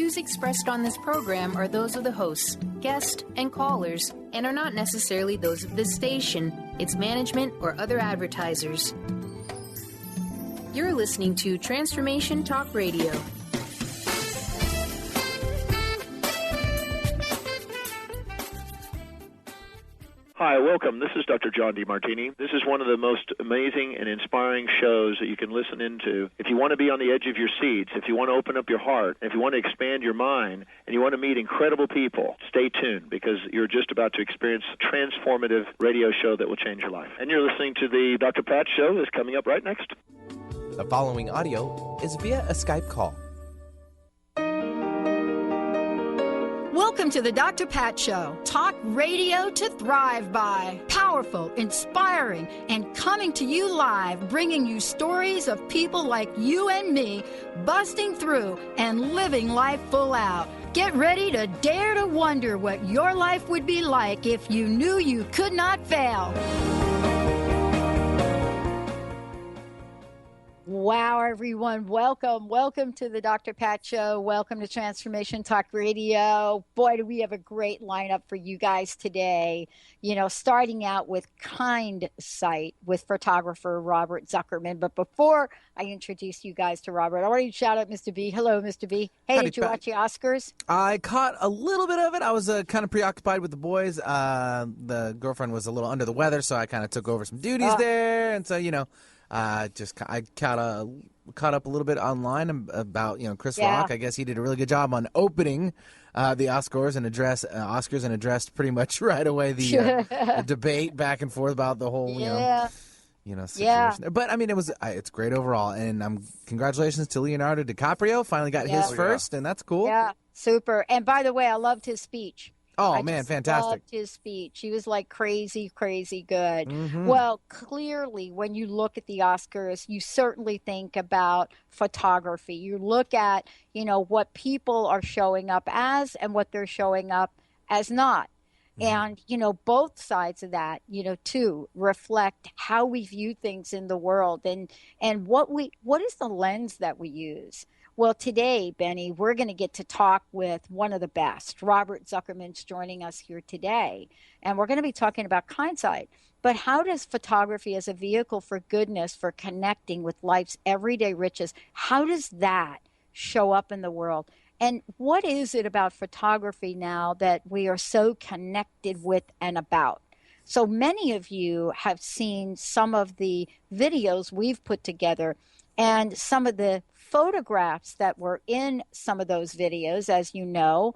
views expressed on this program are those of the hosts, guests, and callers, and are not necessarily those of this station, its management, or other advertisers. You're listening to Transformation Talk Radio. Hi, welcome. This is Dr. John DeMartini. This is one of the most amazing and inspiring shows that you can listen into. If you want to be on the edge of your seats, if you want to open up your heart, if you want to expand your mind, and you want to meet incredible people, stay tuned because you're just about to experience a transformative radio show that will change your life. And you're listening to the Dr. Pat Show that's coming up right next. The following audio is via a Skype call. Welcome to the Dr. Pat Show. Talk radio to thrive by. Powerful, inspiring, and coming to you live, bringing you stories of people like you and me, busting through and living life full out. Get ready to dare to wonder what your life would be like if you knew you could not fail. Wow, everyone. Welcome to the Dr. Pat Show. Welcome to Transformation Talk Radio. Boy, do we have a great lineup for you guys today. You know, starting out with KINDSIGHT with photographer Robert Zuckerman. But before I introduce you guys to Robert, I want to shout out Mr. B. Hello, Mr. B. Hey, Howdy, did you Pat. watch the Oscars? I caught a little bit of it. I was kind of preoccupied with the boys. The girlfriend was a little under the weather, so I kind of took over some duties there. And so, you know, I caught up a little bit online about Chris Rock. I guess he did a really good job on opening the Oscars and addressed pretty much right away the debate back and forth about the whole situation. But I mean, it's great overall, and congratulations to Leonardo DiCaprio. Finally got his first, and that's cool. Yeah, super. And by the way, I loved his speech. Oh, man, fantastic. Loved his speech. He was like crazy good. Mm-hmm. Well, clearly, when you look at the Oscars, you certainly think about photography. You look at, what people are showing up as and what they're showing up as not. And, both sides of that, too, reflect how we view things in the world and what is the lens that we use. Well, today, Benny, we're going to get to talk with one of the best. Robert Zuckerman's joining us here today, and we're going to be talking about KINDSIGHT. But how does photography as a vehicle for goodness, for connecting with life's everyday riches, how does that show up in the world? And what is it about photography now that we are so connected with and about? So many of you have seen some of the videos we've put together and some of the photographs that were in some of those videos, as you know,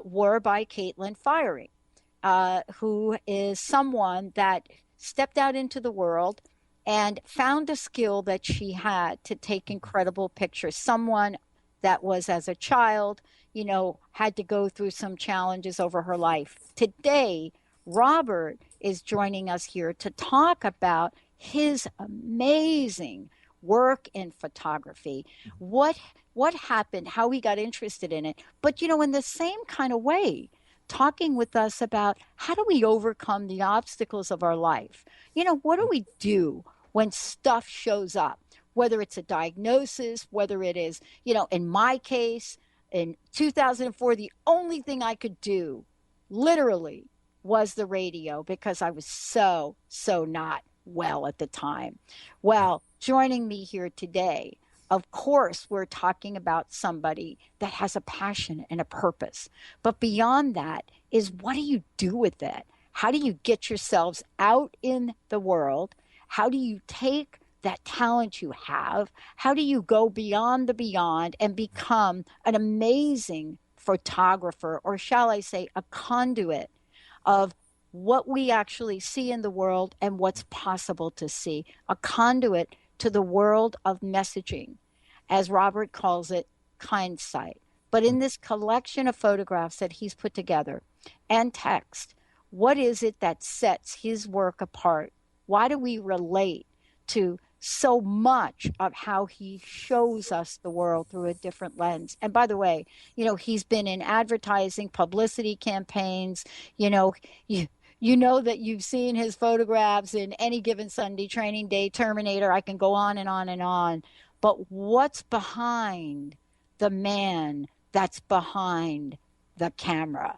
were by Caitlin Fiering, who is someone that stepped out into the world and found a skill that she had to take incredible pictures. Someone that was, as a child, had to go through some challenges over her life. Today, Robert is joining us here to talk about his amazing work in photography, what happened, how he got interested in it, but in the same kind of way, talking with us about how do we overcome the obstacles of our life. What do we do when stuff shows up, whether it's a diagnosis, whether it is, in my case, in 2004, the only thing I could do literally was the radio because I was so not well at the time. Well, joining me here today, of course, we're talking about somebody that has a passion and a purpose. But beyond that is, what do you do with it? How do you get yourselves out in the world? How do you take that talent you have? How do you go beyond the beyond and become an amazing photographer, or shall I say a conduit of what we actually see in the world and what's possible to see, a conduit to the world of messaging, as Robert calls it, KINDSIGHT. But in this collection of photographs that he's put together and text, what is it that sets his work apart? Why do we relate to so much of how he shows us the world through a different lens? And by the way, he's been in advertising, publicity campaigns, You know that you've seen his photographs in Any Given Sunday, Training Day, Terminator. I can go on and on and on. But what's behind the man that's behind the camera.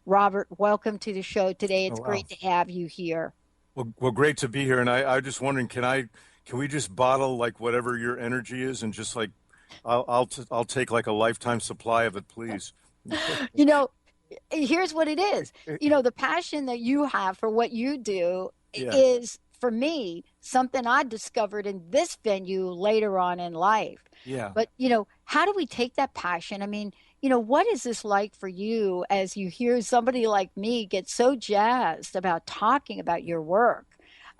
Robert, welcome to the show today. It's Oh, wow. great to have you here. Well, great to be here. And I just wondering, can we just bottle like whatever your energy is, and just like, I'll take like a lifetime supply of it, please. You know, here's what it is. The passion that you have for what you do Yeah. is, for me, something I discovered in this venue later on in life. Yeah. But, how do we take that passion? I mean, what is this like for you as you hear somebody like me get so jazzed about talking about your work?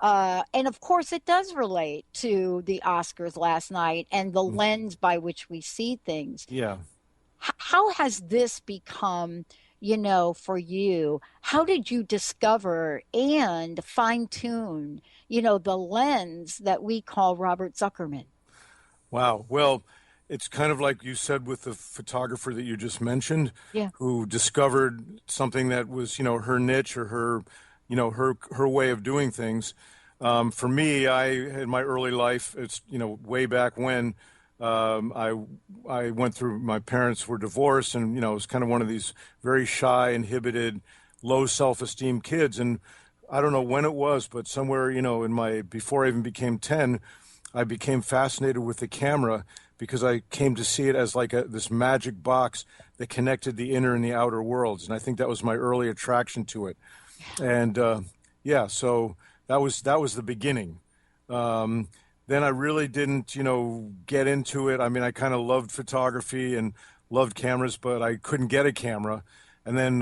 And of course, it does relate to the Oscars last night and the lens by which we see things. Yeah. How has this become, for you? How did you discover and fine tune, the lens that we call Robert Zuckerman? Wow. Well, it's kind of like you said with the photographer that you just mentioned, Yeah. who discovered something that was, her niche or her, her way of doing things. For me, in my early life, it's, way back when, I went through, my parents were divorced, and, it was kind of one of these very shy, inhibited, low self-esteem kids. And I don't know when it was, but somewhere, before I even became 10, I became fascinated with the camera, because I came to see it as like this magic box that connected the inner and the outer worlds. And I think that was my early attraction to it. And so that was the beginning. Then I really didn't, get into it. I mean, I kind of loved photography and loved cameras, but I couldn't get a camera. And then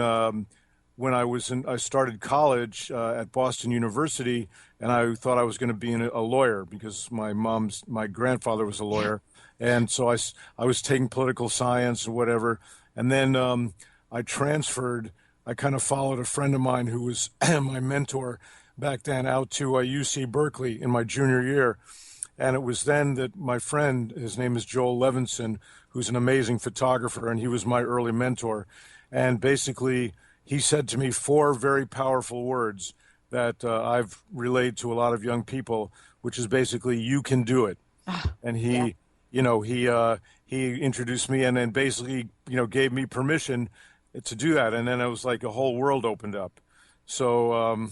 when I started college at Boston University, and I thought I was going to be a lawyer, because my grandfather was a lawyer. And so I was taking political science and whatever. And then I transferred. I kind of followed a friend of mine who was my mentor back then out to UC Berkeley in my junior year. And it was then that my friend, his name is Joel Levinson, who's an amazing photographer, and he was my early mentor. And basically, he said to me 4 very powerful words that I've relayed to a lot of young people, which is basically, you can do it. And he introduced me, and then basically, gave me permission to do that. And then it was like a whole world opened up. So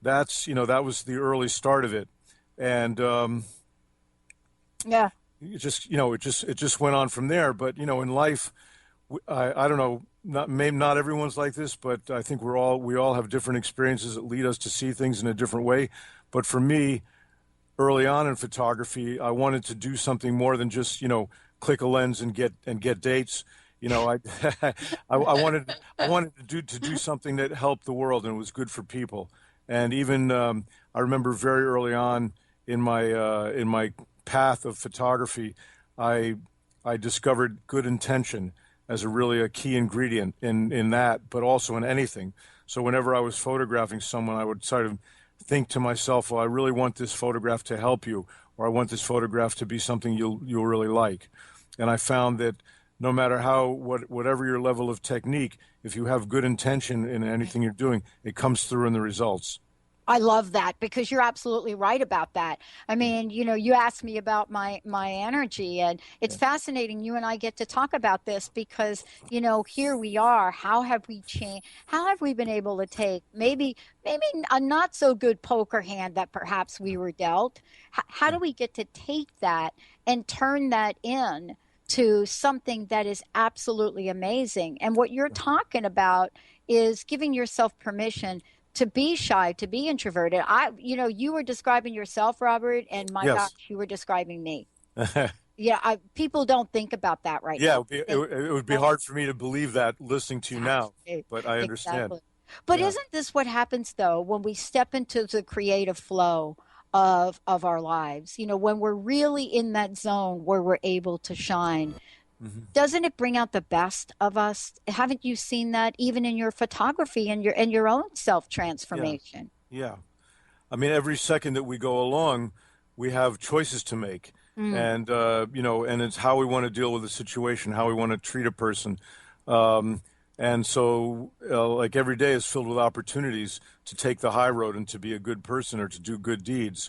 that was the early start of it. And it just went on from there. But, in life, I don't know, maybe not everyone's like this, but I think we all have different experiences that lead us to see things in a different way. But for me, early on in photography, I wanted to do something more than just, click a lens and get dates. I wanted to do something that helped the world and was good for people. And even I remember very early on in my path of photography, I discovered good intention as a key ingredient in that, but also in anything. So whenever I was photographing someone, I would sort of think to myself, well, I really want this photograph to help you, or I want this photograph to be something you'll really like. And I found that no matter whatever your level of technique, if you have good intention in anything you're doing, it comes through in the results. I love that, because you're absolutely right about that. I mean, you asked me about my energy, and it's fascinating. You and I get to talk about this because, here we are. How have we changed? How have we been able to take maybe a not so good poker hand that perhaps we were dealt? How do we get to take that and turn that in to something that is absolutely amazing? And what you're talking about is giving yourself permission to be shy, to be introverted. You were describing yourself, Robert, and my gosh, you were describing me. People don't think about that right now. It would be hard for me to believe that listening to you now, but I understand. Exactly. But isn't this what happens, though, when we step into the creative flow of our lives? When we're really in that zone where we're able to shine. Mm-hmm. Doesn't it bring out the best of us? Haven't you seen that even in your photography and your own self-transformation? Yeah. I mean, every second that we go along, we have choices to make. And, and it's how we want to deal with a situation, how we want to treat a person. And so, like, every day is filled with opportunities to take the high road and to be a good person or to do good deeds,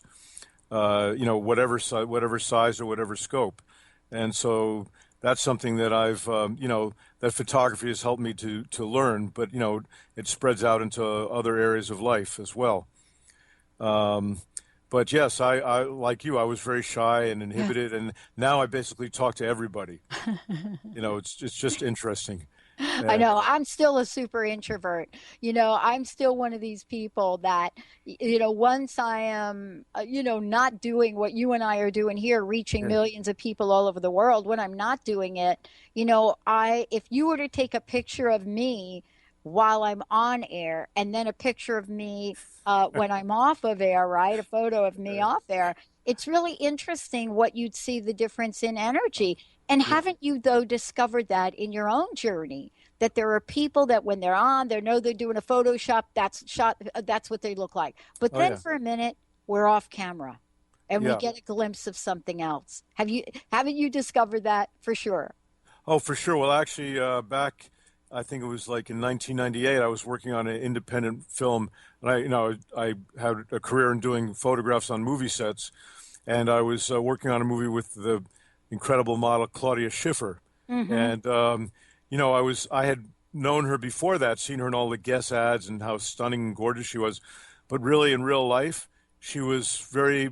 whatever size or whatever scope. And so that's something that I've, that photography has helped me to learn, but, it spreads out into other areas of life as well. But yes, I like you, I was very shy and inhibited, and now I basically talk to everybody. It's just interesting. I And, know. I'm still a super introvert. I'm still one of these people that, once I am, not doing what you and I are doing here, reaching yeah, millions of people all over the world, when I'm not doing it, if you were to take a picture of me while I'm on air and then a picture of me when I'm off of air, right? A photo of me off air, it's really interesting what you'd see the difference in energy. And yeah, haven't you, though, discovered that in your own journey? That there are people that when they're on, they know they're doing a Photoshop, that's what they look like. But oh then yeah, for a minute, we're off camera and we yeah. get a glimpse of something else. Haven't you discovered that for sure? Oh, for sure. Well, actually, back, I think it was like in 1998, I was working on an independent film, and I had a career in doing photographs on movie sets, and I was working on a movie with the incredible model Claudia Schiffer, Mm-hmm. and I had known her before that, seen her in all the Guess ads and how stunning and gorgeous she was, but really in real life, she was very,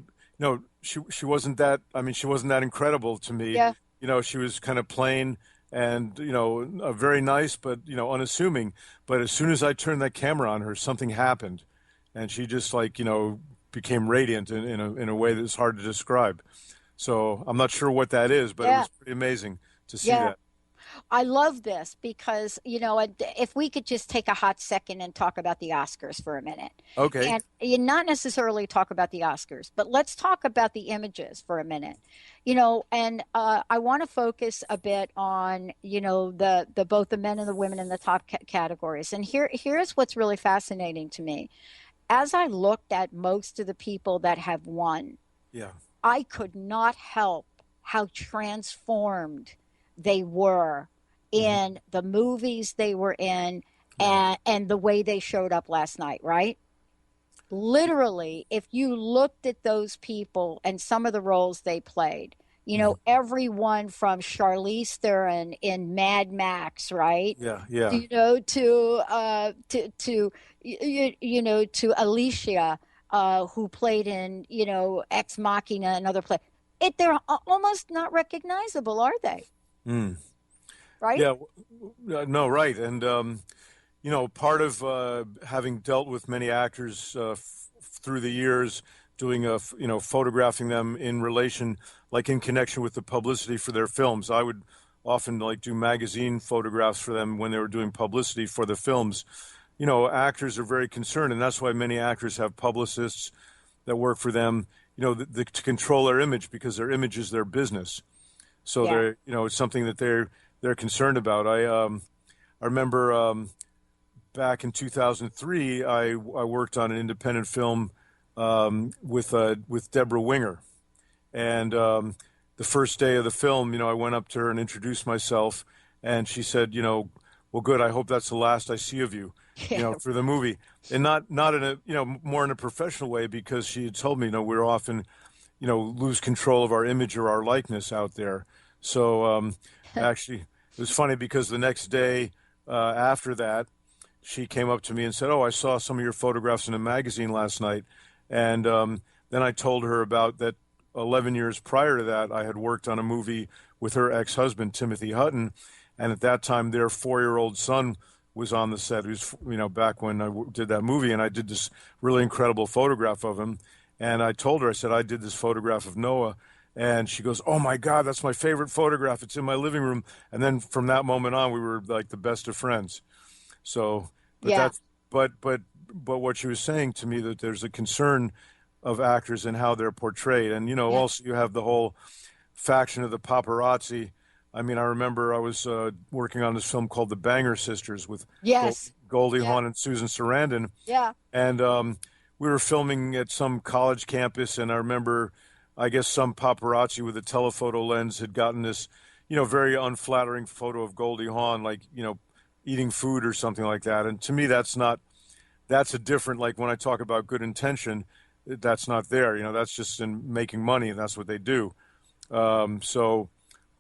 she wasn't that. I mean, she wasn't that incredible to me. Yeah. She was kind of plain and very nice, but unassuming. But as soon as I turned that camera on her, something happened, and she just became radiant in a way that's hard to describe. So I'm not sure what that is, but it Yeah. was pretty amazing to see Yeah. that. I love this because, if we could just take a hot second and talk about the Oscars for a minute. Okay. And you not necessarily talk about the Oscars, but let's talk about the images for a minute. And I want to focus a bit on, the both the men and the women in the top categories. And here's what's really fascinating to me. As I looked at most of the people that have won, Yeah. I could not help how transformed they were Hmm. in the movies they were in, Yeah. and the way they showed up last night, right? Literally, if you looked at those people and some of the roles they played, Hmm. everyone from Charlize Theron in Mad Max, right? Yeah. Yeah. To Alicia, who played in Ex Machina and other play. They're almost not recognizable, are they? Mm. Right? Yeah. No. Right. And part of having dealt with many actors through the years, doing photographing them in relation, like in connection with the publicity for their films. I would often do magazine photographs for them when they were doing publicity for the films. Actors are very concerned, and that's why many actors have publicists that work for them. To control their image, because their image is their business. So Yeah. they're, it's something that they're concerned about. I remember back in 2003, I worked on an independent film with Deborah Winger, and the first day of the film, I went up to her and introduced myself, and she said, well, good. I hope that's the last I see of you, Yeah. through the movie, and not in a more in a professional way, because she had told me, we're often lose control of our image or our likeness out there. So actually, it was funny because the next day after that, she came up to me and said, "Oh, I saw some of your photographs in a magazine last night." And then I told her about that 11 years prior to that, I had worked on a movie with her ex-husband, Timothy Hutton. And at that time, their 4-year-old son was on the set. He was, back when I did that movie, and I did this really incredible photograph of him. And I told her, I said, I did this photograph of Noah. And she goes, "Oh my God, that's my favorite photograph. It's in my living room." And then from that moment on, we were like the best of friends. So, but Yeah. that's, but what she was saying to me, that there's a concern of actors and how they're portrayed. And, Yeah. also you have the whole faction of the paparazzi. I mean, I remember I was working on this film called The Banger Sisters with Yes. Goldie Yeah. Hawn and Susan Sarandon. Yeah. And we were filming at some college campus, and I remember, I guess, some paparazzi with a telephoto lens had gotten this, very unflattering photo of Goldie Hawn, eating food or something like that. And to me, that's a different, like when I talk about good intention, that's not there. That's just in making money, and that's what they do. So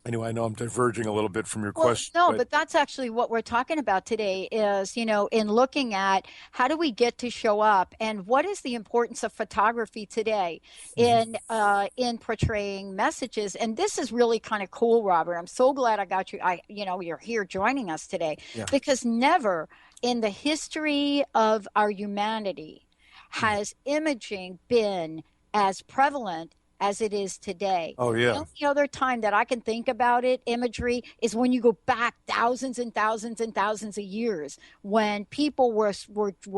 Anyway, I know I'm diverging a little bit from your Well, question, no, but that's actually what we're talking about today is, in looking at how do we get to show up and what is the importance of photography today in portraying messages. And this is really kind of cool, Robert. I'm so glad I got you. You're here joining us today yeah. because never in the history of our humanity has imaging been as prevalent as it is today. Oh, yeah. The only other time that I can think about it, imagery, is when you go back thousands and thousands and thousands of years when people were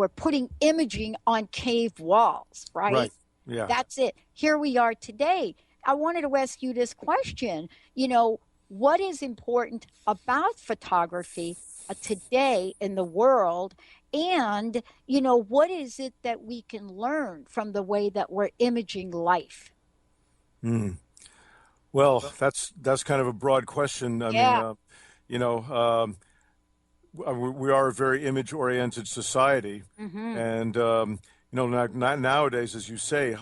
putting imaging on cave walls, right? Right. Yeah. That's it. Here we are today. I wanted to ask you this question. What is important about photography today in the world? And, what is it that we can learn from the way that we're imaging life? Well, that's kind of a broad question. I mean, we are a very image-oriented society, and nowadays, as you say,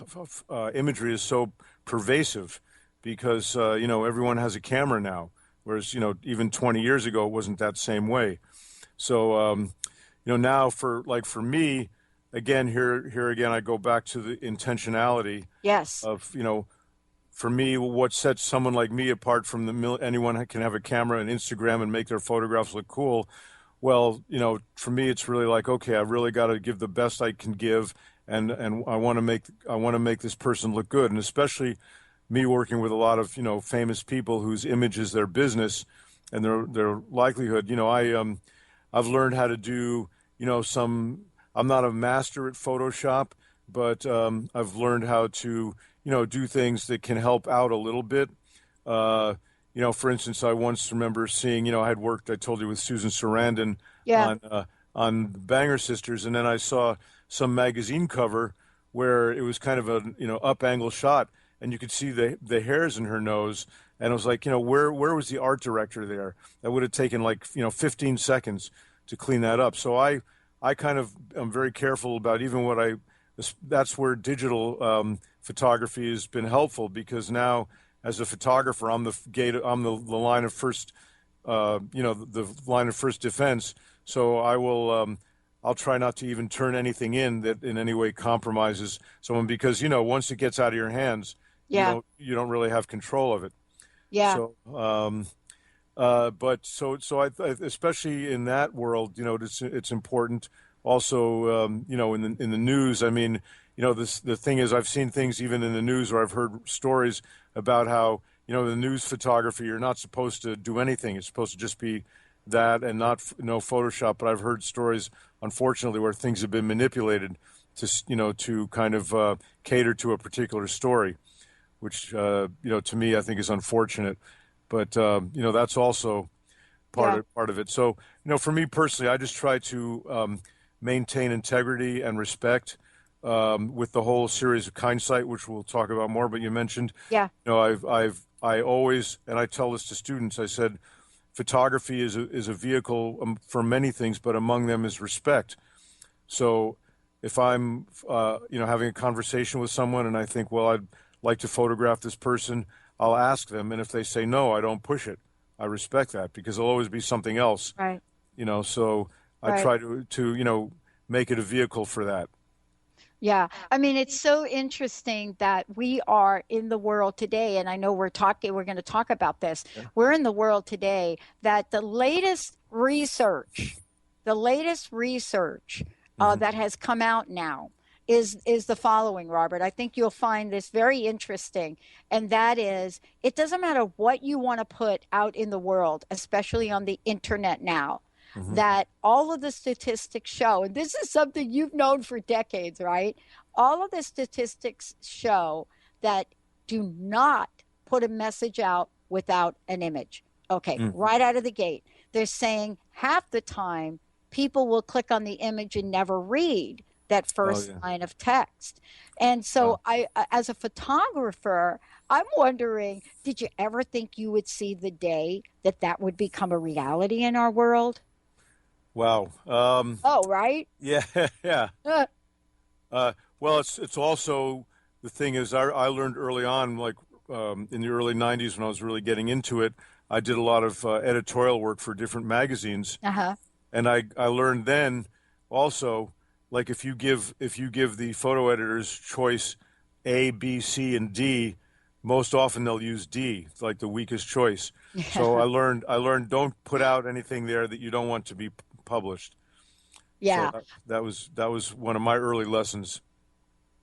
imagery is so pervasive because everyone has a camera now, whereas even 20 years ago it wasn't that same way. So now for me, again, here again, I go back to the intentionality. Yes. Of For me, what sets someone like me apart from anyone who can have a camera and Instagram and make their photographs look cool. Well, for me, it's really like, okay, I really got to give the best I can give, and I want to make this person look good, and especially me working with a lot of famous people whose image is their business and their livelihood. I've learned how to do I'm not a master at Photoshop, but I've learned how to do things that can help out a little bit. For instance, I once remember seeing, I had worked, I told you, with Susan Sarandon on Banger Sisters, and then I saw some magazine cover where it was kind of a, up angle shot, and you could see the hairs in her nose, and I was like, where was the art director there? That would have taken 15 seconds to clean that up. So I kind of am very careful about even that's where digital photography has been helpful, because now as a photographer, I'm the line of first, the line of first defense. So I'll try not to even turn anything in that in any way compromises someone, because once it gets out of your hands, you don't really have control of it. Yeah. So, so I especially in that world, it's important. Also, in the news, I mean, the thing is, I've seen things even in the news, or I've heard stories about how, the news photography, you're not supposed to do anything. It's supposed to just be that and no Photoshop. But I've heard stories, unfortunately, where things have been manipulated to kind of cater to a particular story, which, to me, I think is unfortunate. But, that's also part of it. So, for me personally, I just try to maintain integrity and respect with the whole series of KINDSIGHT, which we'll talk about more. But you mentioned, I always, and I tell this to students, I said, photography is a vehicle for many things, but among them is respect. So if I'm, having a conversation with someone and I think, well, I'd like to photograph this person, I'll ask them, and if they say no, I don't push it. I respect that, because there'll always be something else. Right. So I try to make it a vehicle for that. Yeah. I mean, it's so interesting that we are in the world today, and I know we're going to talk about this. Yeah. We're in the world today that the latest research that has come out now is the following, Robert. I think you'll find this very interesting. And that is, it doesn't matter what you want to put out in the world, especially on the internet now, that all of the statistics show, and this is something you've known for decades, right? All of the statistics show that do not put a message out without an image. Okay, right out of the gate. They're saying half the time people will click on the image and never read that first line of text. And so I, as a photographer, I'm wondering, did you ever think you would see the day that would become a reality in our world? Wow. Right? Yeah. Well, it's also, the thing is, I learned early on, in the early 90s when I was really getting into it, I did a lot of editorial work for different magazines, Uh-huh. and I learned then also, like if you give the photo editors choice A, B, C, and D, most often they'll use D. It's like the weakest choice. So I learned don't put out anything there that you don't want to be published. Yeah. So that was one of my early lessons.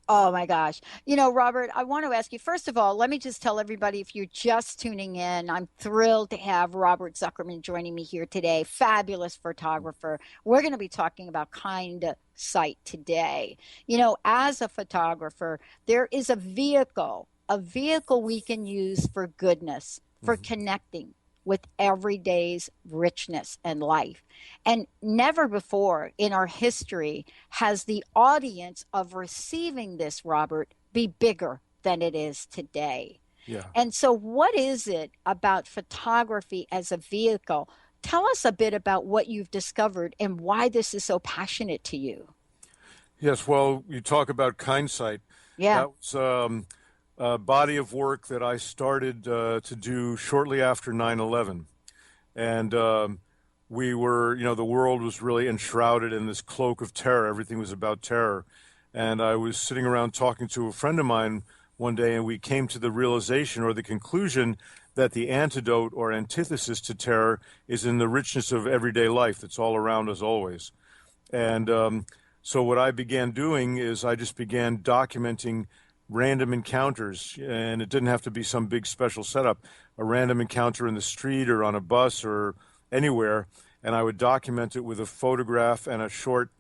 Oh my gosh. You know, Robert, I want to ask you, first of all, let me just tell everybody if you're just tuning in, I'm thrilled to have Robert Zuckerman joining me here today. Fabulous photographer. We're going to be talking about KINDSIGHT today. You know, as a photographer, there is a vehicle we can use for goodness, for connecting with everyday's richness and life. And never before in our history has the audience of receiving this, Robert, be bigger than it is today. Yeah. And so what is it about photography as a vehicle? Tell us a bit about what you've discovered and why this is so passionate to you. Yes, well, you talk about KINDSIGHT. Yeah. That was a body of work that I started to do shortly after 9/11. And we were, the world was really enshrouded in this cloak of terror. Everything was about terror. And I was sitting around talking to a friend of mine one day, and we came to the realization or the conclusion that the antidote or antithesis to terror is in the richness of everyday life that's all around us always. And so what I began doing is I just began documenting random encounters, and it didn't have to be some big special setup, a random encounter in the street or on a bus or anywhere, and I would document it with a photograph and a short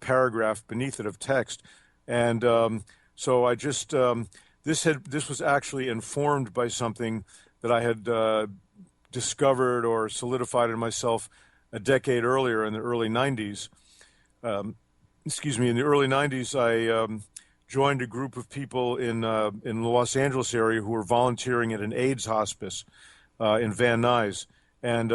paragraph beneath it of text. And so I just this was actually informed by something that I had discovered or solidified in myself a decade earlier in the early 90s. In the early 90s, I joined a group of people in the Los Angeles area who were volunteering at an AIDS hospice in Van Nuys. And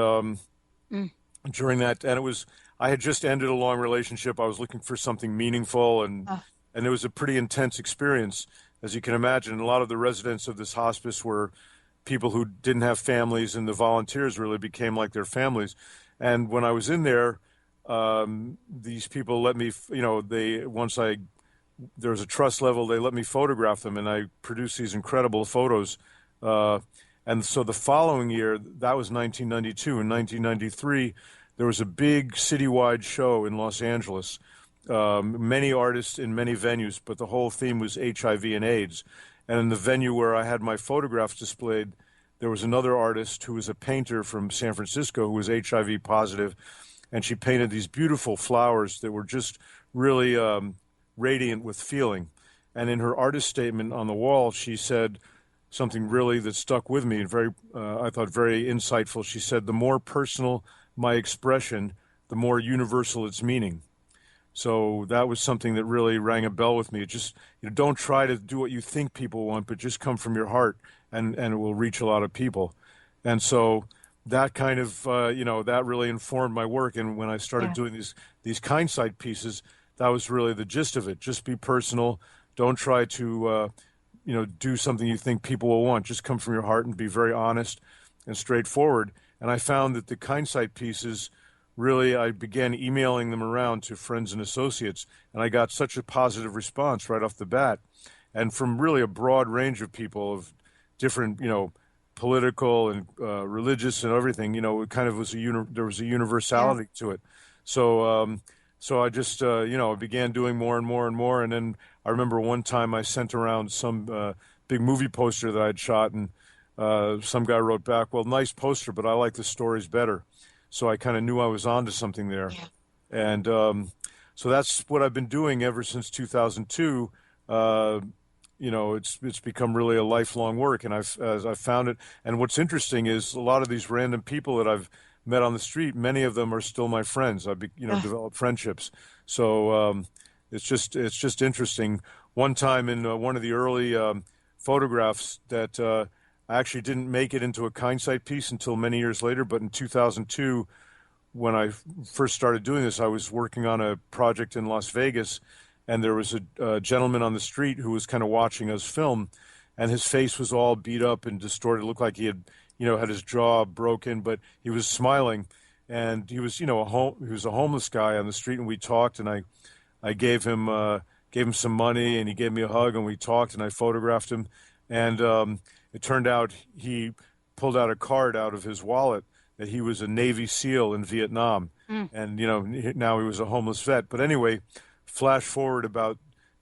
during that, and I had just ended a long relationship. I was looking for something meaningful, and it was a pretty intense experience, as you can imagine. A lot of the residents of this hospice were people who didn't have families, and the volunteers really became like their families. And when I was in there, these people let me, there was a trust level, they let me photograph them, and I produced these incredible photos. And so the following year, that was 1992. In 1993, there was a big citywide show in Los Angeles, many artists in many venues, but the whole theme was HIV and AIDS. And in the venue where I had my photographs displayed, there was another artist who was a painter from San Francisco who was HIV positive, and she painted these beautiful flowers that were just really radiant with feeling. And in her artist statement on the wall, she said something really that stuck with me and I thought very insightful. She said, "The more personal my expression, the more universal its meaning." So that was something that really rang a bell with me. It just, don't try to do what you think people want, but just come from your heart, and it will reach a lot of people. And so that kind of, that really informed my work. And when I started doing these KINDSIGHT pieces, that was really the gist of it. Just be personal. Don't try to, do something you think people will want. Just come from your heart and be very honest and straightforward. And I found that the KINDSIGHT pieces, really, I began emailing them around to friends and associates, and I got such a positive response right off the bat. And from really a broad range of people of different, political and religious and everything, it kind of was there was a universality to it. So, so I just, I began doing more and more and more. And then I remember one time I sent around some big movie poster that I'd shot, and some guy wrote back, "Well, nice poster, but I like the stories better." So I kind of knew I was onto something there. Yeah. And so that's what I've been doing ever since 2002. It's become really a lifelong work, and I've found it. And what's interesting is a lot of these random people that I've met on the street, many of them are still my friends. I've developed friendships. So it's just interesting. One time in one of the early photographs that I actually didn't make it into a KINDSIGHT piece until many years later, but in 2002, when I first started doing this, I was working on a project in Las Vegas, and there was a gentleman on the street who was kind of watching us film, and his face was all beat up and distorted. It looked like he had his jaw broken, but he was smiling, and he was, he was a homeless guy on the street, and we talked, and I gave him some money, and he gave me a hug, and we talked, and I photographed him, and it turned out he pulled out a card out of his wallet that he was a Navy SEAL in Vietnam, and now he was a homeless vet. But anyway, flash forward about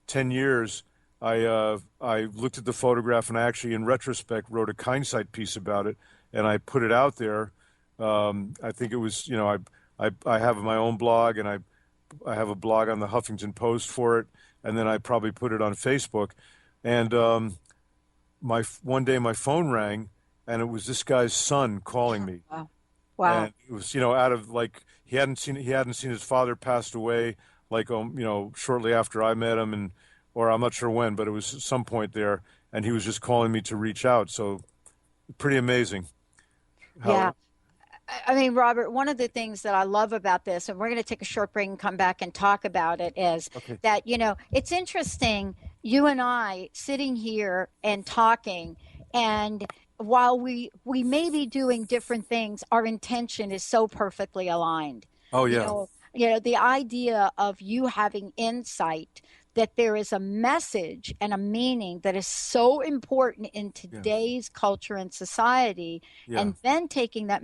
10 years, I looked at the photograph, and I actually, in retrospect, wrote a KINDSIGHT piece about it, and I put it out there. I think it was, I have my own blog, and I have a blog on the Huffington Post for it, and then I probably put it on Facebook. And one day my phone rang, and it was this guy's son calling me. Wow. And it was, out of he hadn't seen his father passed away, shortly after I met him, or I'm not sure when, but it was some point there, and he was just calling me to reach out. So pretty amazing. Yeah. I mean, Robert, one of the things that I love about this, and we're going to take a short break and come back and talk about it, is that, it's interesting, you and I sitting here and talking, and while we may be doing different things, our intention is so perfectly aligned. Oh, yeah. The idea of you having insight that there is a message and a meaning that is so important in today's culture and society, and then taking that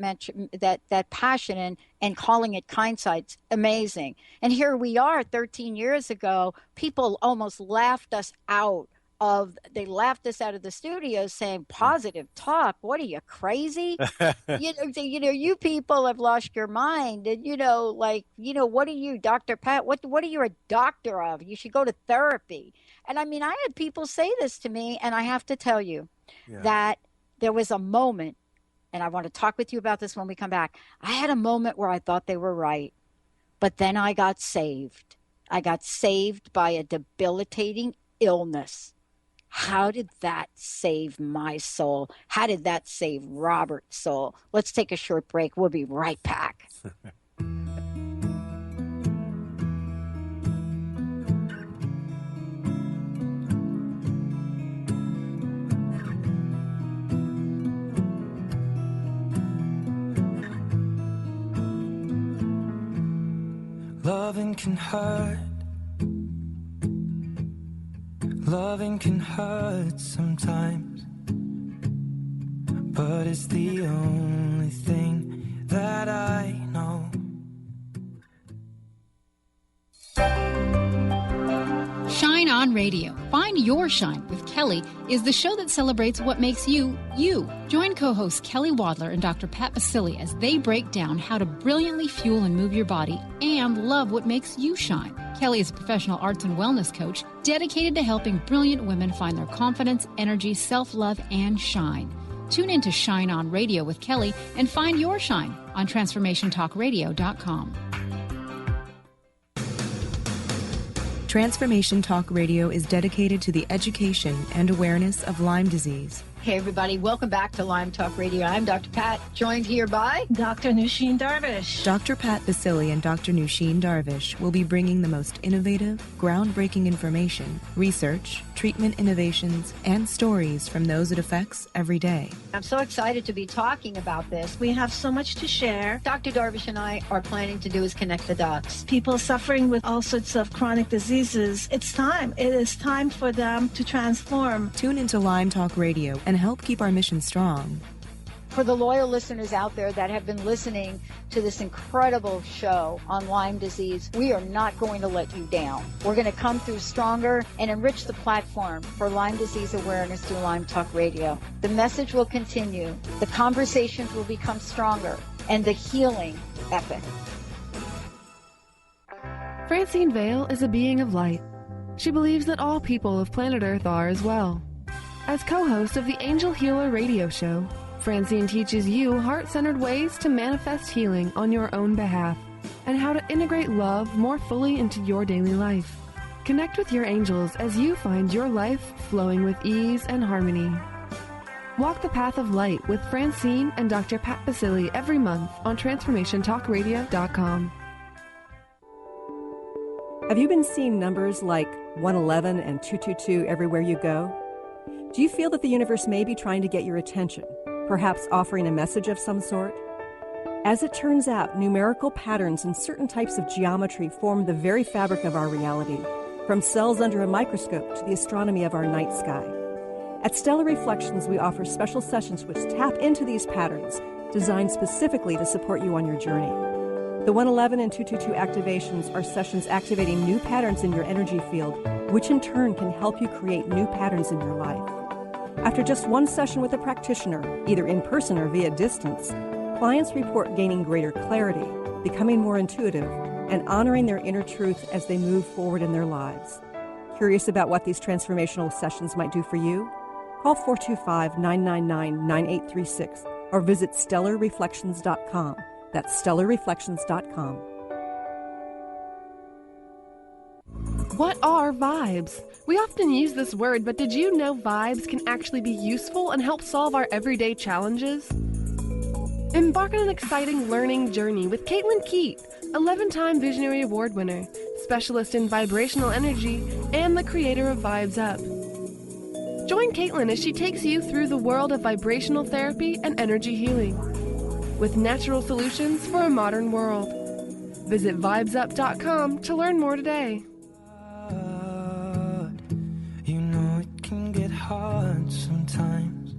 passion and calling it KINDSIGHT's amazing. And here we are 13 years ago, people almost laughed us out of the studio saying, positive talk, what are you, crazy? You people have lost your mind, and what are you, Dr. Pat, what are you a doctor of? You should go to therapy. And I mean, I had people say this to me, and I have to tell you that there was a moment, and I want to talk with you about this when we come back. I had a moment where I thought they were right, but then I got saved. I got saved by a debilitating illness. How did that save my soul? How did that save Robert's soul? Let's take a short break. We'll be right back. Loving can hurt. Loving can hurt sometimes, but it's the only thing that I know. Shine On Radio. Find Your Shine with Kelly is the show that celebrates what makes you, you. Join co-hosts Kelly Wadler and Dr. Pat Basili as they break down how to brilliantly fuel and move your body and love what makes you shine. Kelly is a professional arts and wellness coach dedicated to helping brilliant women find their confidence, energy, self-love, and shine. Tune in to Shine On Radio with Kelly and find your shine on TransformationTalkRadio.com. Transformation Talk Radio is dedicated to the education and awareness of Lyme disease. Hey, everybody. Welcome back to Lyme Talk Radio. I'm Dr. Pat, joined here by Dr. Nusheen Darvish. Dr. Pat Basili and Dr. Nusheen Darvish will be bringing the most innovative, groundbreaking information, research, treatment innovations, and stories from those it affects every day. I'm so excited to be talking about this. We have so much to share. Dr. Darvish and I are planning to do is connect the dots. People suffering with all sorts of chronic diseases, it's time. It is time for them to transform. Tune into Lyme Talk Radio and help keep our mission strong. For the loyal listeners out there that have been listening to this incredible show on Lyme disease, we are not going to let you down. We're going to come through stronger and enrich the platform for Lyme disease awareness through Lyme Talk Radio. The message will continue, the conversations will become stronger, and the healing epic. Francine Vale is a being of light. She believes that all people of planet Earth are as well. As co-host of the Angel Healer radio show, Francine teaches you heart-centered ways to manifest healing on your own behalf and how to integrate love more fully into your daily life. Connect with your angels as you find your life flowing with ease and harmony. Walk the path of light with Francine and Dr. Pat Basili every month on TransformationTalkRadio.com. Have you been seeing numbers like 111 and 222 everywhere you go? Do you feel that the universe may be trying to get your attention? perhaps offering a message of some sort? As it turns out, numerical patterns in certain types of geometry form the very fabric of our reality, from cells under a microscope to the astronomy of our night sky. At Stellar Reflections, we offer special sessions which tap into these patterns, designed specifically to support you on your journey. The 111 and 222 activations are sessions activating new patterns in your energy field, which in turn can help you create new patterns in your life. After just one session with a practitioner, either in person or via distance, clients report gaining greater clarity, becoming more intuitive, and honoring their inner truth as they move forward in their lives. Curious about what these transformational sessions might do for you? Call 425-999-9836 or visit stellarreflections.com. That's stellarreflections.com. What are vibes? We often use this word, but did you know vibes can actually be useful and help solve our everyday challenges? Embark on an exciting learning journey with Caitlin Keat, 11-time Visionary Award winner, specialist in vibrational energy, and the creator of Vibes Up. Join Caitlin as she takes you through the world of vibrational therapy and energy healing, with natural solutions for a modern world. Visit vibesup.com to learn more today. You know it can get hard sometimes.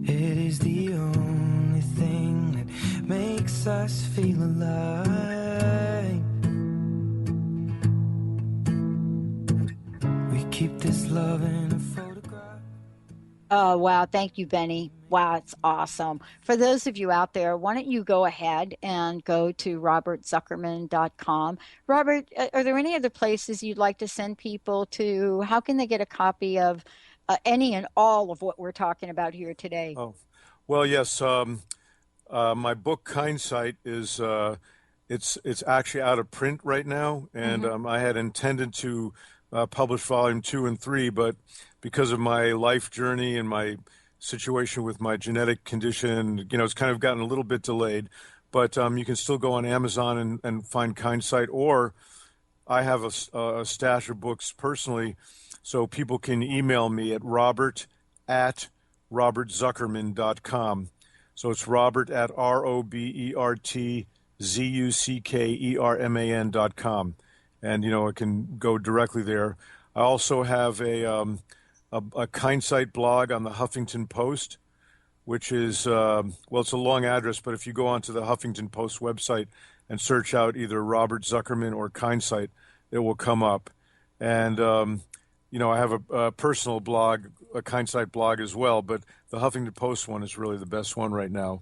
It is the only thing that makes us feel alive. We keep this love in a photograph. Oh, wow. Thank you, Benny. Wow, it's awesome. For those of you out there, why don't you go ahead and go to robertzuckerman.com. Robert, are there any other places you'd like to send people to? How can they get a copy of any and all of what we're talking about here today? Oh, well, yes. My book, KINDSIGHT, is it's actually out of print right now, and I had intended to publish volume 2 and 3, but because of my life journey and my situation with my genetic condition, it's kind of gotten a little bit delayed. But you can still go on Amazon and find KINDSIGHT, or I have a stash of books personally, so people can email me at robert@robertzuckerman.com. So it's Robert at ROBERTZUCKERMAN.com. And, I can go directly there. I also have a KINDSIGHT blog on the Huffington Post, which is, it's a long address, but if you go onto the Huffington Post website and search out either Robert Zuckerman or KINDSIGHT, it will come up. And, I have a personal blog, a KINDSIGHT blog as well, but the Huffington Post one is really the best one right now.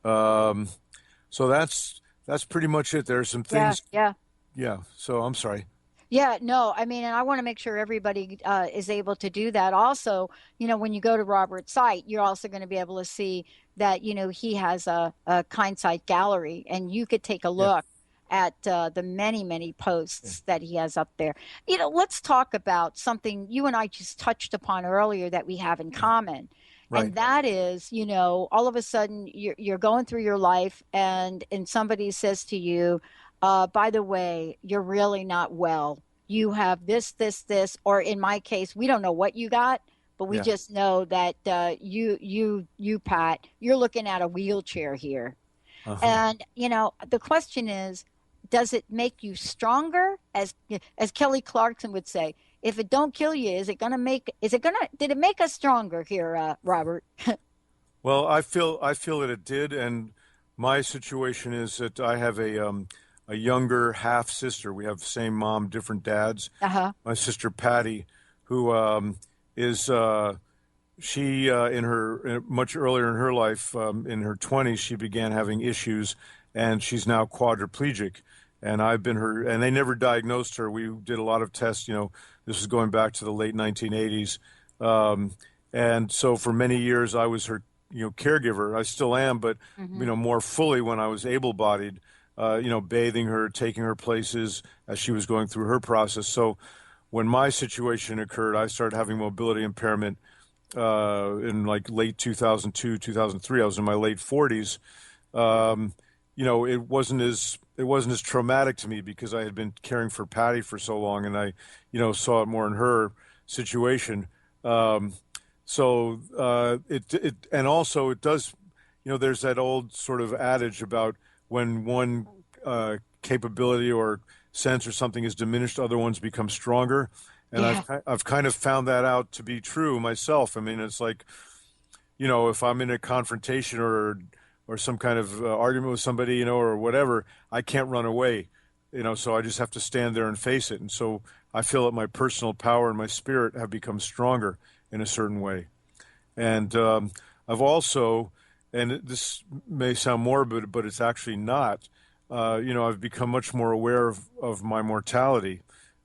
So that's pretty much it. There are some things. Yeah. Yeah. So I'm sorry. Yeah, no, I mean, and I want to make sure everybody is able to do that. Also, when you go to Robert's site, you're also going to be able to see that, he has a KINDSIGHT gallery, and you could take a look at the many, many posts that he has up there. Let's talk about something you and I just touched upon earlier that we have in common. Right. And that is, all of a sudden you're going through your life and somebody says to you, by the way, you're really not well. You have this, or in my case, we don't know what you got, but we just know that you, Pat, you're looking at a wheelchair here. And, the question is, does it make you stronger? As Kelly Clarkson would say, if it don't kill you, did it make us stronger here, Robert? Well, I feel that it did. And my situation is that I have a younger half sister. We have the same mom, different dads. My sister Patty, who is she much earlier in her life, in her 20s, she began having issues, and she's now quadriplegic. And I've been and they never diagnosed her. We did a lot of tests. This is going back to the late 1980s, and so for many years I was her caregiver. I still am, but more fully when I was able-bodied. Bathing her, taking her places as she was going through her process. So when my situation occurred, I started having mobility impairment in like late 2002, 2003. I was in my late 40s. It wasn't as traumatic to me because I had been caring for Patty for so long, and I, saw it more in her situation. So and also it does, there's that old sort of adage about when one capability or sense or something is diminished, other ones become stronger. And Yeah. I've kind of found that out to be true myself. I mean, it's like, if I'm in a confrontation or some kind of argument with somebody, or whatever, I can't run away, so I just have to stand there and face it. And so I feel that my personal power and my spirit have become stronger in a certain way. And I've also, and this may sound morbid, but it's actually not, I've become much more aware of my mortality.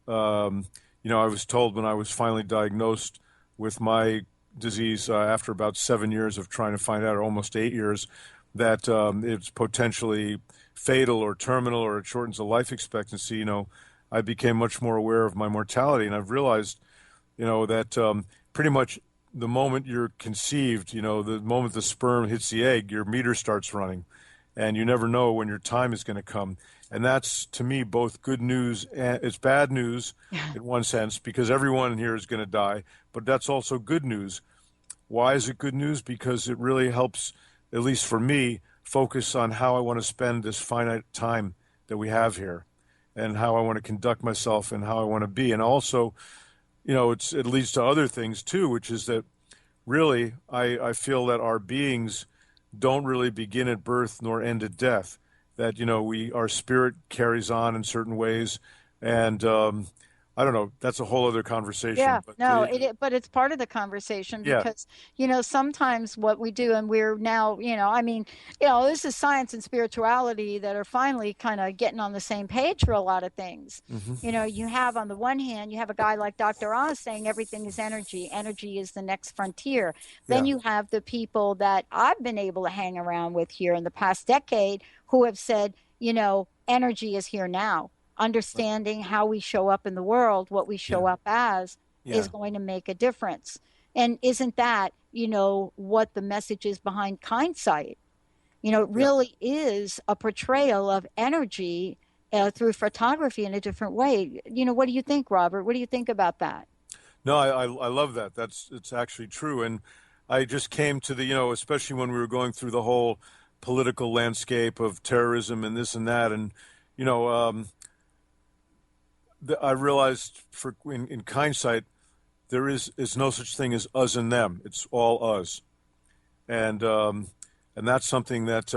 I was told when I was finally diagnosed with my disease after about 7 years of trying to find out, or almost 8 years, that it's potentially fatal or terminal, or it shortens the life expectancy. I became much more aware of my mortality, and I've realized, that pretty much the moment you're conceived, the moment the sperm hits the egg, your meter starts running, and you never know when your time is going to come. And that's, to me, both good news and it's bad news in one sense, because everyone here is going to die, but that's also good news. Why is it good news? Because it really helps, at least for me, focus on how I want to spend this finite time that we have here, and how I want to conduct myself and how I want to be. And also, it leads to other things too, which is that really I feel that our beings don't really begin at birth nor end at death. That, our spirit carries on in certain ways. And I don't know, that's a whole other conversation. Yeah, But, no, but it's part of the conversation because, sometimes what we do, and we're now, this is science and spirituality that are finally kind of getting on the same page for a lot of things. Mm-hmm. You have, on the one hand, you have a guy like Dr. Oz saying everything is energy. Energy is the next frontier. Then you have the people that I've been able to hang around with here in the past decade who have said, energy is here now. Understanding how we show up in the world, what we show up as, is going to make a difference. And isn't that, what the message is behind KINDSIGHT? It really is a portrayal of energy through photography in a different way. What do you think, Robert? What do you think about that? No, I love that. It's actually true. And I just came to the, especially when we were going through the whole political landscape of terrorism and this and that. And, I realized in KINDSIGHT, there is no such thing as us and them. It's all us. And that's something that,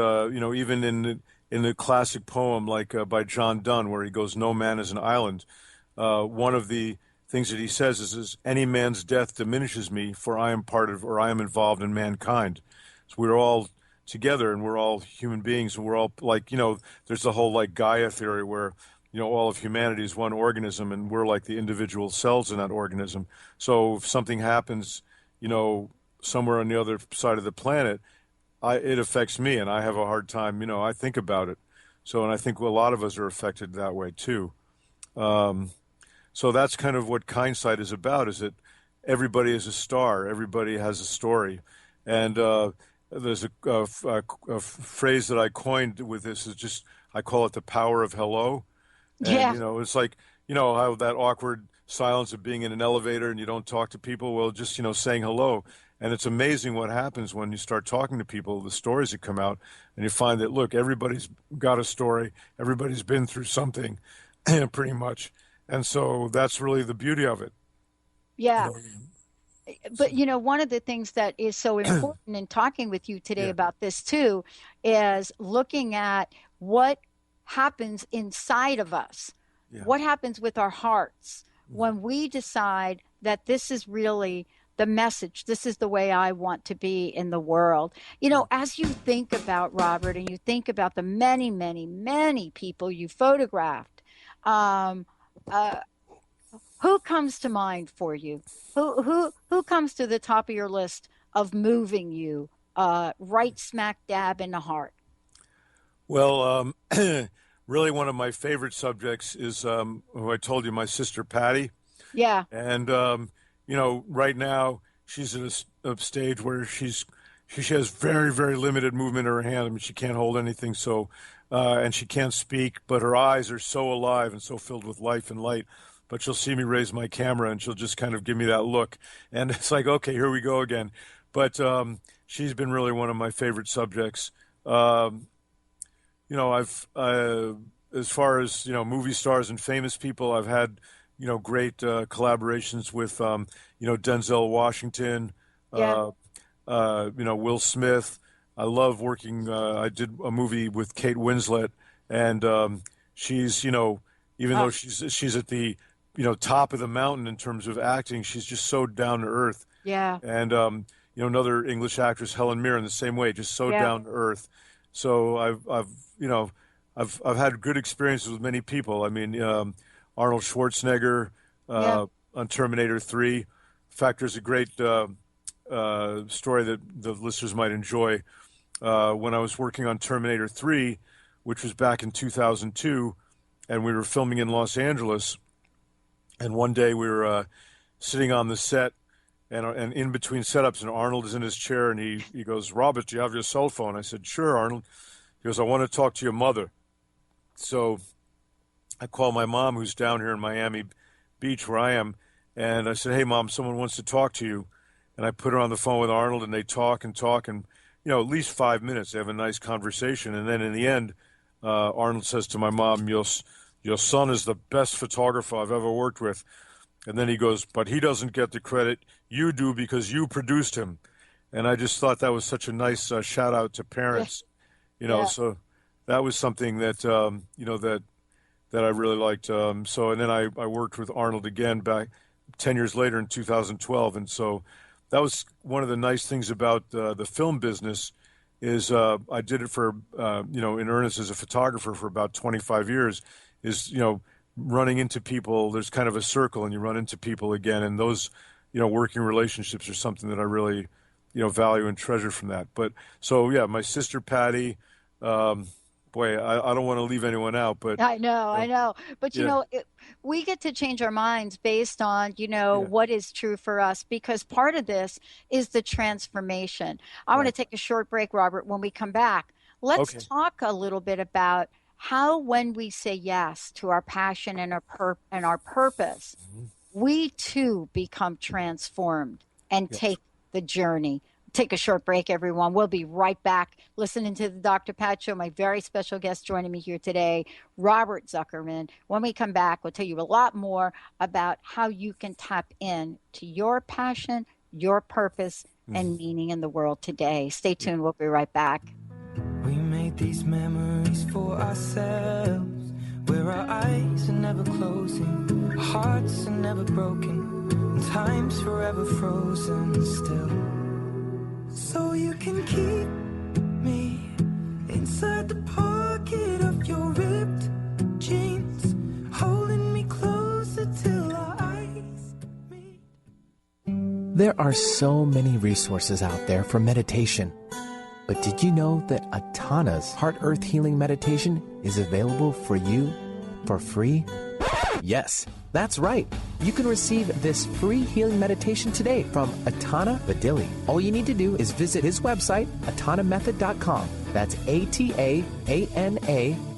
even in the classic poem, like by John Donne, where he goes, "No man is an island," one of the things that he says is any man's death diminishes me, for I am part of, or I am involved in mankind. So we're all together, and we're all human beings, and we're all like, there's the whole like Gaia theory where, all of humanity is one organism, and we're like the individual cells in that organism. So if something happens, somewhere on the other side of the planet, it affects me, and I have a hard time, I think about it. So, and I think a lot of us are affected that way too. So that's kind of what KINDSIGHT is about, is that everybody is a star, everybody has a story. And there's a phrase that I coined with this, is just, I call it the power of hello. And, it's like, how that awkward silence of being in an elevator and you don't talk to people. Well, just, saying hello. And it's amazing what happens when you start talking to people, the stories that come out, and you find that, look, everybody's got a story. Everybody's been through something pretty much. And so that's really the beauty of it. Yeah. But, one of the things that is so important in talking with you today about this too, is looking at what happens inside of us. What happens with our hearts when we decide that this is really the message, this is the way I want to be in the world. As you think about, Robert, and you think about the many, many, many people you photographed, who comes to mind for you? Who comes to the top of your list of moving you right smack dab in the heart? Well, really one of my favorite subjects is who I told you, my sister Patty. Yeah. And right now she's at a stage where she has very, very limited movement in her hand. I mean, she can't hold anything, so and she can't speak, but her eyes are so alive and so filled with life and light. but she'll see me raise my camera and she'll just kind of give me that look. And it's like, okay, here we go again. But she's been really one of my favorite subjects. I've as far as, movie stars and famous people, I've had, great collaborations with, Denzel Washington, Will Smith. I love working. I did a movie with Kate Winslet, and she's, even though she's at the, top of the mountain in terms of acting, she's just so down to earth. Yeah. And another English actress, Helen Mirren, the same way, just so down to earth. So I've had good experiences with many people. I mean, Arnold Schwarzenegger on Terminator 3. In fact, there's a great story that the listeners might enjoy. When I was working on Terminator 3, which was back in 2002, and we were filming in Los Angeles, and one day we were sitting on the set, and in between setups, and Arnold is in his chair, and he goes, "Robert, do you have your cell phone?" I said, "Sure, Arnold." He goes, "I want to talk to your mother." So I call my mom, who's down here in Miami Beach where I am, and I said, "Hey, Mom, someone wants to talk to you." And I put her on the phone with Arnold, and they talk, and at least 5 minutes. They have a nice conversation. And then in the end, Arnold says to my mom, your son is the best photographer I've ever worked with. And then he goes, "But he doesn't get the credit. You do, because you produced him." And I just thought that was such a nice shout out to parents, so that was something that, that I really liked. And then I worked with Arnold again back 10 years later in 2012. And so that was one of the nice things about the film business is I did it for, in earnest as a photographer for about 25 years is, running into people. There's kind of a circle and you run into people again. And those, working relationships are something that I really, value and treasure from that. But so, yeah, my sister, Patty, boy, I don't want to leave anyone out, but I know. But we get to change our minds based on, what is true for us, because part of this is the transformation. I want to take a short break, Robert. When we come back, let's talk a little bit about how, when we say yes to our passion and our purpose, we too become transformed and take the journey. Take a short break, everyone. We'll be right back listening to the Dr. Pat Show. My very special guest joining me here today, Robert Zuckerman. When we come back, we'll tell you a lot more about how you can tap in to your passion, your purpose, and meaning in the world today. Stay tuned. We'll be right back. We made these memories for ourselves, where our eyes are never closing, our hearts are never broken, and time's forever frozen still. So you can keep me inside the pocket of your ripped jeans, holding me closer till our eyes meet. There are so many resources out there for meditation. But did you know that Atana's Heart Earth Healing Meditation is available for you for free? Yes, that's right. You can receive this free healing meditation today from Atana Vadili. All you need to do is visit his website, atanamethod.com. That's ATAANA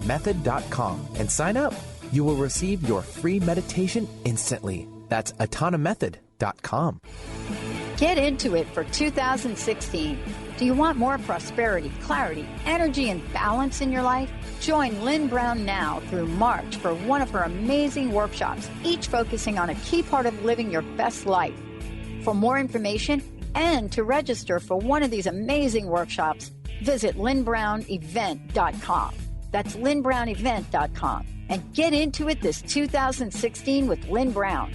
method.com. And sign up. You will receive your free meditation instantly. That's atanamethod.com. Get into it for 2016. Do you want more prosperity, clarity, energy, and balance in your life? Join Lynn Brown now through March for one of her amazing workshops, each focusing on a key part of living your best life. For more information and to register for one of these amazing workshops, visit lynnbrownevent.com. That's lynnbrownevent.com. And get into it this 2016 with Lynn Brown.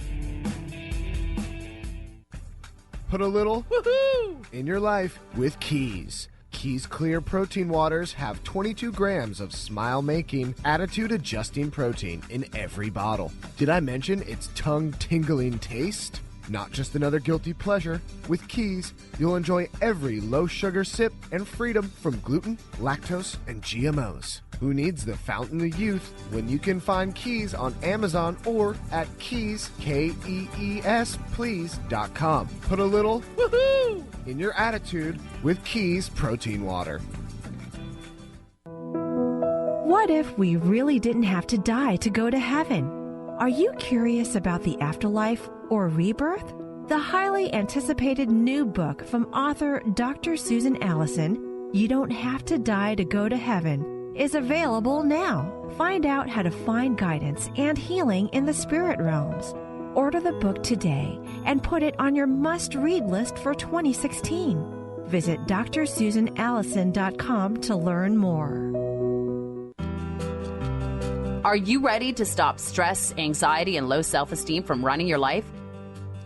Put a little woohoo in your life with Keys. Keys Clear Protein Waters have 22 grams of smile-making, attitude-adjusting protein in every bottle. Did I mention its tongue-tingling taste? Not just another guilty pleasure. With Keys, you'll enjoy every low-sugar sip and freedom from gluten, lactose, and GMOs. Who needs the fountain of youth when you can find Keys on Amazon or at Keys, Kees, please.com. Put a little woohoo in your attitude with Keys Protein Water. What if we really didn't have to die to go to heaven? Are you curious about the afterlife or rebirth? The highly anticipated new book from author Dr. Susan Allison, You Don't Have to Die to Go to Heaven, is available now. Find out how to find guidance and healing in the spirit realms. Order the book today and put it on your must-read list for 2016. Visit drsusanallison.com to learn more. Are you ready to stop stress, anxiety, and low self-esteem from running your life?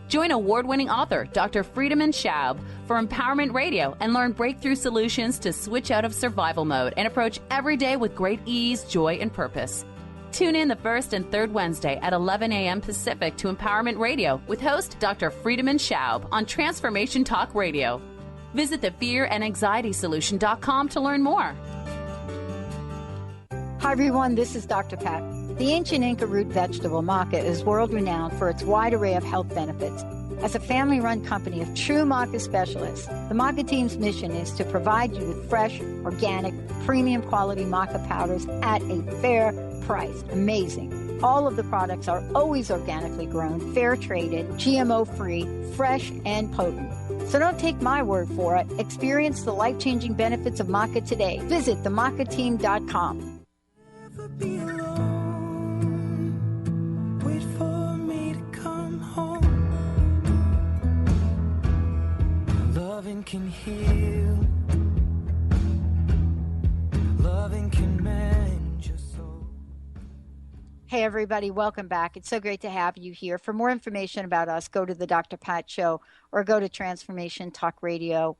Join award-winning author Dr. Friedemann Schaub for Empowerment Radio and learn breakthrough solutions to switch out of survival mode and approach every day with great ease, joy, and purpose. Tune in the first and third Wednesday at 11 a.m. Pacific to Empowerment Radio with host Dr. Friedemann Schaub on Transformation Talk Radio. Visit thefearandanxietysolution.com to learn more. Hi, everyone. This is Dr. Pat. The ancient Inca root vegetable maca is world-renowned for its wide array of health benefits. As a family-run company of true maca specialists, the maca team's mission is to provide you with fresh, organic, premium-quality maca powders at a fair price. Amazing. All of the products are always organically grown, fair-traded, GMO-free, fresh, and potent. So don't take my word for it. Experience the life-changing benefits of maca today. Visit themacateam.com. Be alone. Wait for me to come home. Loving can heal. Loving can mend your soul. Hey, everybody. Welcome back. It's so great to have you here. For more information about us, go to the Dr. Pat Show or go to Transformation Talk Radio.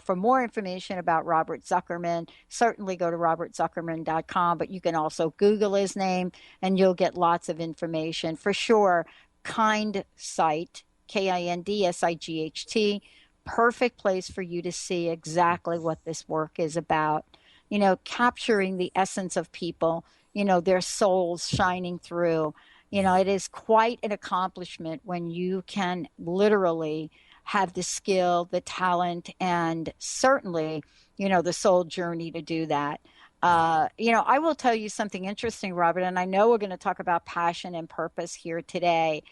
For more information about Robert Zuckerman, certainly go to robertzuckerman.com, but you can also Google his name and you'll get lots of information. For sure, KINDSIGHT, KINDSIGHT, perfect place for you to see exactly what this work is about. You know, capturing the essence of people, you know, their souls shining through. You know, it is quite an accomplishment when you can literally have the skill, the talent, and certainly, you know, the soul journey to do that. You know, I will tell you something interesting, Robert, and I know we're going to talk about passion and purpose here today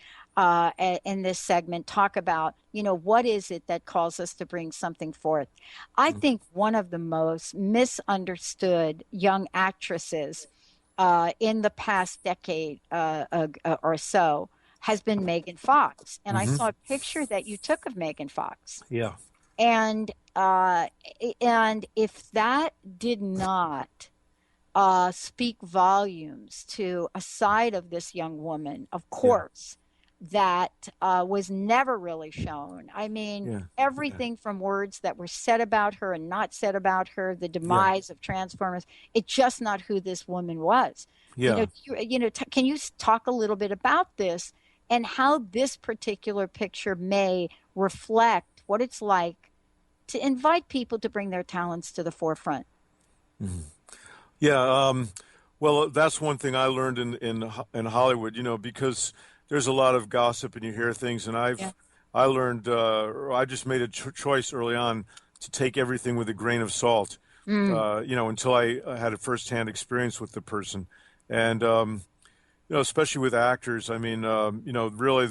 in this segment, talk about, you know, what is it that calls us to bring something forth. I think one of the most misunderstood young actresses in the past decade or so has been Megan Fox. And I saw a picture that you took of Megan Fox. Yeah. And if that did not speak volumes to a side of this young woman, of course, that was never really shown. I mean, everything from words that were said about her and not said about her, the demise of Transformers, it's just not who this woman was. Yeah. Can you talk a little bit about this and how this particular picture may reflect what it's like to invite people to bring their talents to the forefront? Yeah. Well, that's one thing I learned in Hollywood, you know, because there's a lot of gossip and you hear things, and I learned, I just made a choice early on to take everything with a grain of salt, you know, until I had a firsthand experience with the person. And, you know, especially with actors, I mean, you know, really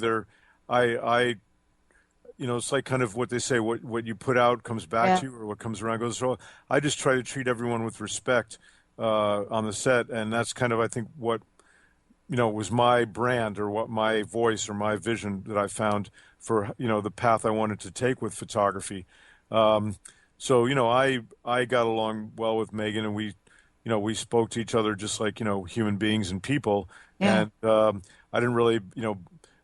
you know, it's like kind of what they say, what you put out comes back to you, or what comes around goes. So I just try to treat everyone with respect on the set. And that's kind of, I think, what, you know, was my brand, or what my voice or my vision that I found for, you know, the path I wanted to take with photography. So, you know, I got along well with Megan, and we, you know, we spoke to each other just like, you know, human beings and people. And I didn't really, you know,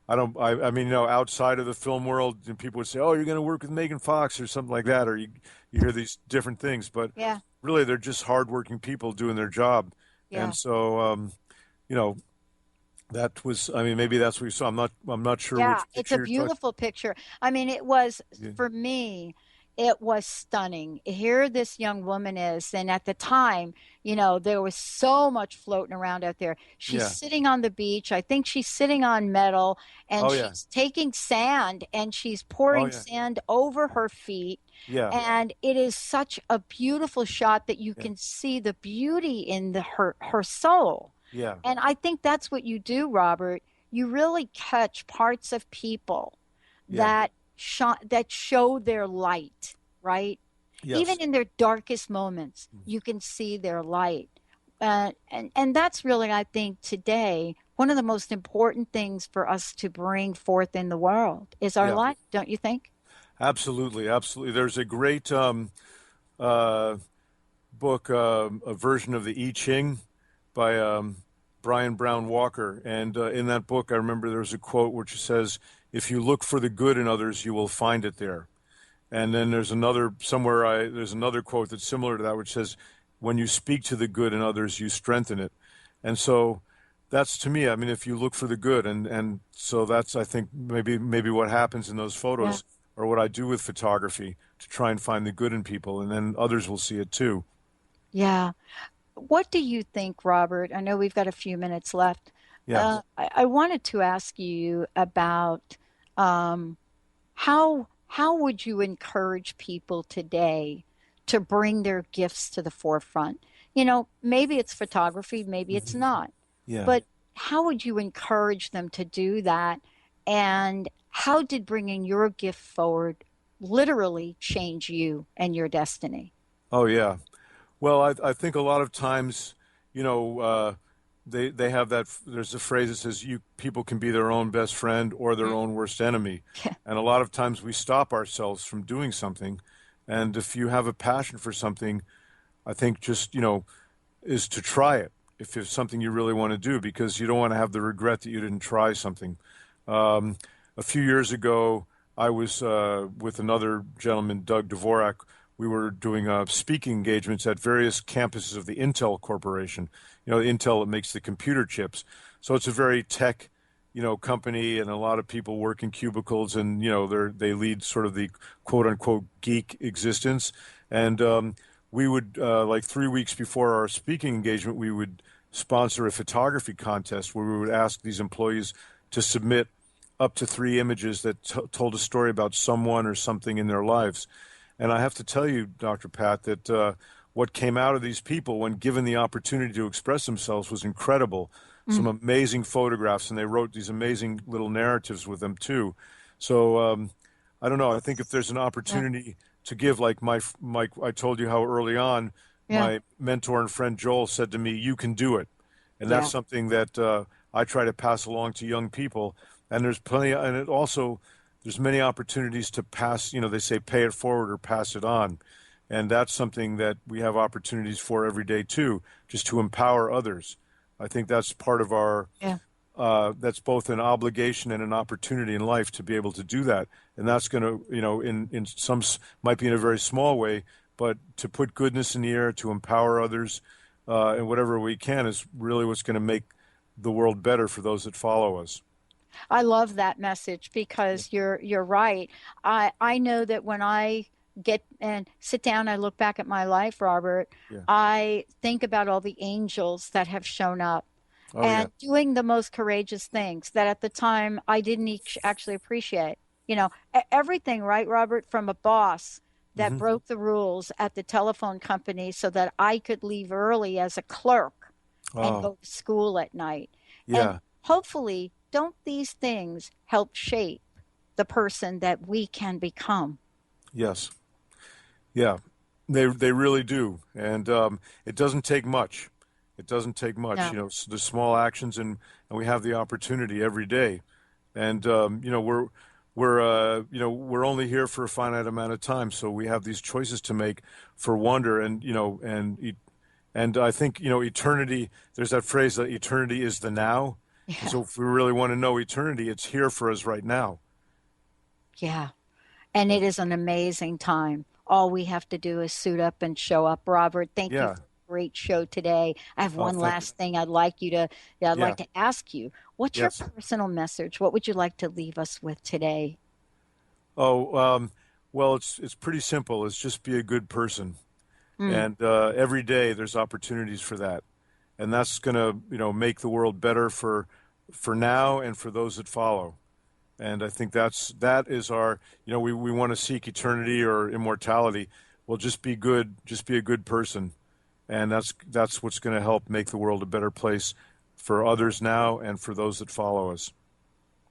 I mean, you know, outside of the film world, people would say, oh, you're going to work with Megan Fox or something like that, or you hear these different things, but really they're just hardworking people doing their job. And so, you know, that was, I mean, maybe that's what you saw. I'm not sure. Yeah, which it's a beautiful picture. I mean, it was, for me, it was stunning. Here this young woman is, and at the time, you know, there was so much floating around out there. She's sitting on the beach. I think she's sitting on metal, and she's taking sand, and she's pouring sand over her feet. And it is such a beautiful shot that you can see the beauty in her soul. And I think that's what you do, Robert. you really catch parts of people Yeah. that show their light, right? Yes. Even in their darkest moments, you can see their light. And that's really, I think, today, one of the most important things for us to bring forth in the world is our Yeah. light, don't you think? Absolutely, absolutely. There's a great book, a version of the I Ching by Brian Brown Walker. And in that book, I remember there's a quote which says, "If you look for the good in others, you will find it there." And then there's another quote that's similar to that, which says, "When you speak to the good in others, you strengthen it." And so that's, to me, I mean, if you look for the good, and so that's, I think, maybe what happens in those photos, or what I do with photography, to try and find the good in people, and then others will see it too. Yeah. What do you think, Robert? I know we've got a few minutes left. Yeah. I wanted to ask you about how would you encourage people today to bring their gifts to the forefront? You know, maybe it's photography, maybe it's not. Yeah. But how would you encourage them to do that? And how did bringing your gift forward literally change you and your destiny? Oh, yeah. Well, I think a lot of times, you know, they have that. There's a phrase that says, people can be their own best friend or their own worst enemy. And a lot of times we stop ourselves from doing something. And if you have a passion for something, I think just, is to try it if it's something you really want to do, because you don't want to have the regret that you didn't try something. A few years ago, I was with another gentleman, Doug Dvorak. We were doing speaking engagements at various campuses of the Intel Corporation. Intel that makes the computer chips. So it's a very tech, company, and a lot of people work in cubicles, and they lead sort of the quote unquote geek existence. And we would like 3 weeks before our speaking engagement, we would sponsor a photography contest where we would ask these employees to submit up to 3 images that told a story about someone or something in their lives. And I have to tell you, Dr. Pat, that what came out of these people when given the opportunity to express themselves was incredible. Some amazing photographs, and they wrote these amazing little narratives with them too. So I don't know. I think if there's an opportunity to give, like I told you how early on, my mentor and friend Joel said to me, "You can do it," and that's something that I try to pass along to young people. And there's plenty, and it also. There's many opportunities to pass, they say pay it forward or pass it on. And that's something that we have opportunities for every day too, just to empower others. I think that's part of our, that's both an obligation and an opportunity in life to be able to do that. And that's going to, in some, might be in a very small way, but to put goodness in the air, to empower others, and whatever we can is really what's going to make the world better for those that follow us. I love that message, because you're right. I know that when I get and sit down, I look back at my life, Robert, I think about all the angels that have shown up doing the most courageous things that at the time I didn't actually appreciate. Everything, right, Robert, from a boss that broke the rules at the telephone company so that I could leave early as a clerk and go to school at night. And hopefully, don't these things help shape the person that we can become? Yes. Yeah, they really do. And it doesn't take much. It doesn't take much. No. The small actions, and we have the opportunity every day. And, we're only here for a finite amount of time. So we have these choices to make for wonder, and I think, eternity, there's that phrase that eternity is the now. Yeah. So if we really want to know eternity, it's here for us right now. Yeah. And it is an amazing time. All we have to do is suit up and show up. Robert, thank you for a great show today. I have one last thing I'd like to ask you. What's your personal message? What would you like to leave us with today? Well, it's pretty simple. It's just be a good person. And every day there's opportunities for that. And that's going to, make the world better for now and for those that follow. And I think that is our, we want to seek eternity or immortality. Well, just be good. Just be a good person. And that's what's going to help make the world a better place for others now and for those that follow us.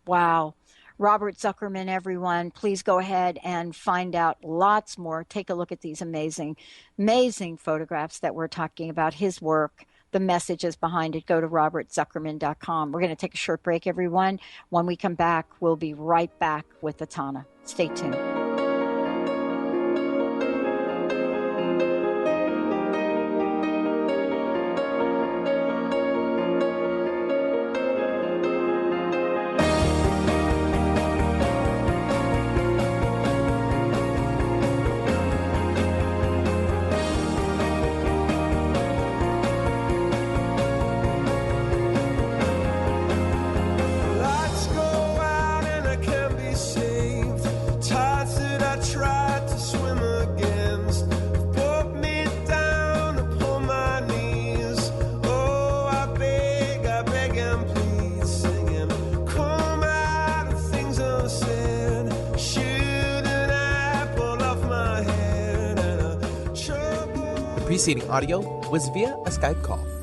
Wow. Robert Zuckerman, everyone, please go ahead and find out lots more. Take a look at these amazing, amazing photographs that we're talking about, his work, the messages behind it. Go to robertzuckerman.com. We're going to take a short break, everyone. When we come back, we'll be right back with Atana. Stay tuned. Preceding audio was via a Skype call.